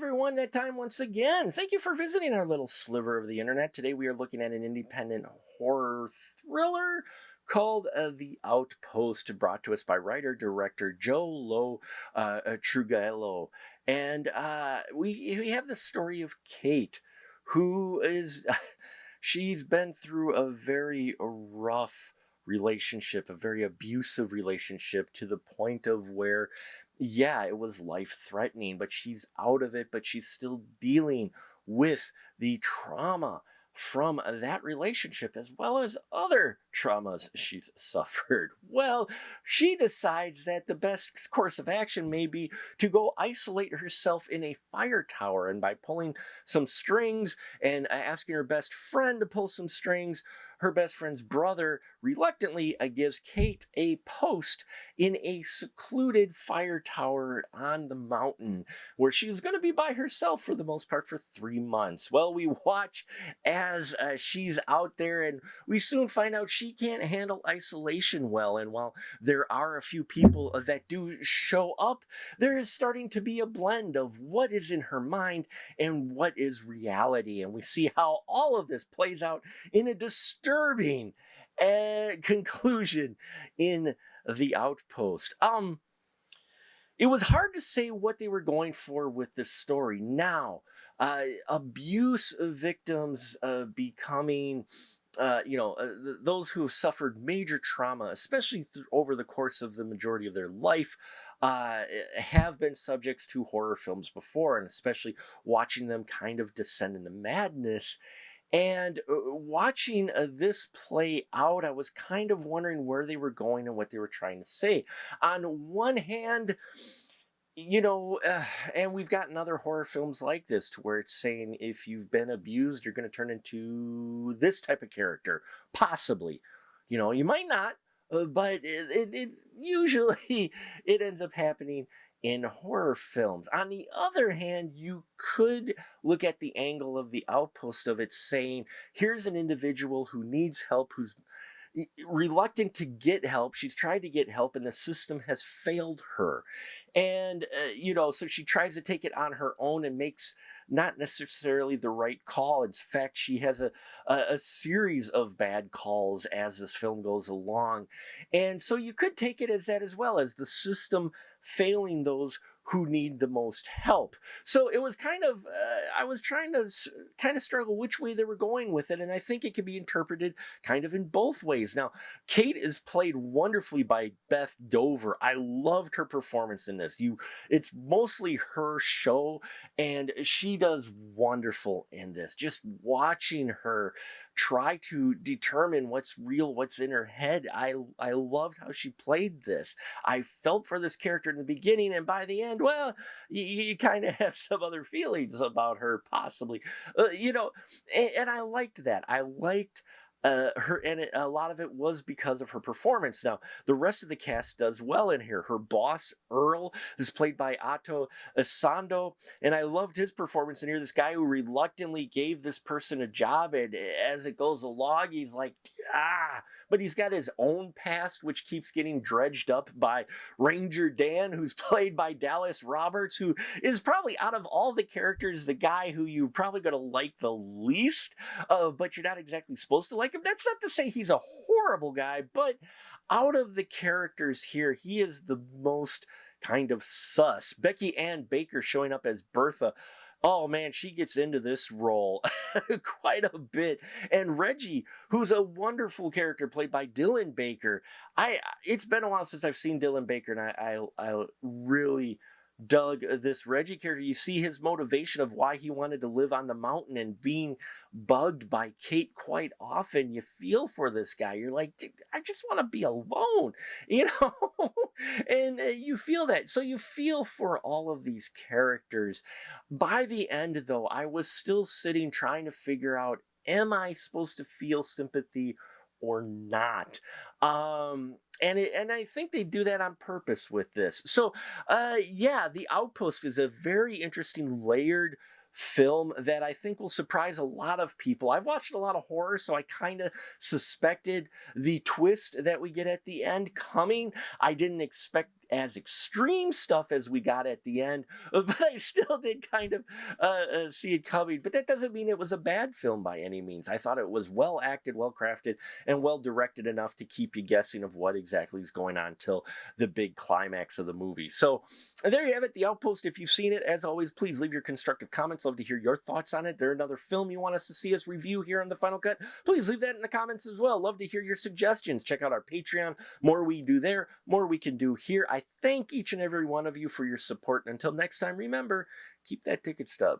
everyone, that time once again. Thank you for visiting our little sliver of the internet. Today we are looking at an independent horror thriller called The Outpost, brought to us by writer-director Joe Trujillo. And we have the story of Kate, who is, she's been through a very rough relationship, a very abusive relationship, to the point of where, yeah, it was life threatening, but she's out of it, but she's still dealing with the trauma from that relationship as well as other traumas she's suffered. Well, she decides that the best course of action may be to go isolate herself in a fire tower, and by pulling some strings and asking her best friend to pull some strings, her best friend's brother reluctantly gives Kate a post in a secluded fire tower on the mountain where she's going to be by herself for the most part for 3 months. Well, we watch as she's out there, and we soon find out she can't handle isolation well. And while there are a few people that do show up, there is starting to be a blend of what is in her mind and what is reality. And we see how all of this plays out in a disturbing conclusion in The Outpost. It was hard to say what they were going for with this story. Now, abuse victims becoming, those who have suffered major trauma, especially over the course of the majority of their life, have been subjects to horror films before, and especially watching them kind of descend into madness. And watching this play out, I was kind of wondering where they were going and what they were trying to say. On one hand, and we've gotten other horror films like this to where it's saying if you've been abused, you're going to turn into this type of character, possibly. You might not, but it usually it ends up happening in horror films. On the other hand, you could look at the angle of The Outpost of it saying, here's an individual who needs help, who's reluctant to get help. She's tried to get help and the system has failed her. And, so she tries to take it on her own and makes not necessarily the right call. In fact, she has a series of bad calls as this film goes along. And so you could take it as that, as well as the system failing those who need the most help. So it was kind of, I was trying to kind of struggle which way they were going with it. And I think it could be interpreted kind of in both ways. Now, Kate is played wonderfully by Beth Dover. I loved her performance in this. It's mostly her show, and she does wonderful in this. Just watching her try to determine what's real, what's in her head. I loved how she played this. I felt for this character in the beginning, and by the end, well, you kind of have some other feelings about her, possibly. And I liked that. I liked her, and a lot of it was because of her performance. Now, the rest of the cast does well in here. Her boss, Earl, is played by Otto Asando, and I loved his performance in here. This guy who reluctantly gave this person a job, and as it goes along, he's like, but he's got his own past, which keeps getting dredged up by Ranger Dan, who's played by Dallas Roberts, who is probably, out of all the characters, the guy who you're probably going to like the least, but you're not exactly supposed to like him. That's not to say he's a horrible guy, but out of the characters here, he is the most kind of sus. Becky Ann Baker showing up as Bertha. Oh man, she gets into this role quite a bit. And Reggie, who's a wonderful character played by Dylan Baker. It's been a while since I've seen Dylan Baker, and I really dug this Reggie character. You see his motivation of why he wanted to live on the mountain and being bugged by Kate quite often. You feel for this guy. You're like, I just want to be alone, and you feel that. So you feel for all of these characters. By the end, though, I was still sitting trying to figure out, am I supposed to feel sympathy or not? And I think they do that on purpose with this. So, The Outpost is a very interesting, layered film that I think will surprise a lot of people. I've watched a lot of horror, so I kind of suspected the twist that we get at the end coming. I didn't expect as extreme stuff as we got at the end, but I still did kind of see it coming. But that doesn't mean it was a bad film by any means. I thought it was well acted, well crafted, and well directed enough to keep you guessing of what exactly is going on till the big climax of the movie. So there you have it, The Outpost. If you've seen it, as always, please leave your constructive comments. Love to hear your thoughts on it. There another film you want us to see us review here on the Final Cut? Please leave that in the comments as well. Love to hear your suggestions. Check out our Patreon. More we do there, more we can do here. I thank each and every one of you for your support. And until next time, remember, keep that ticket stub.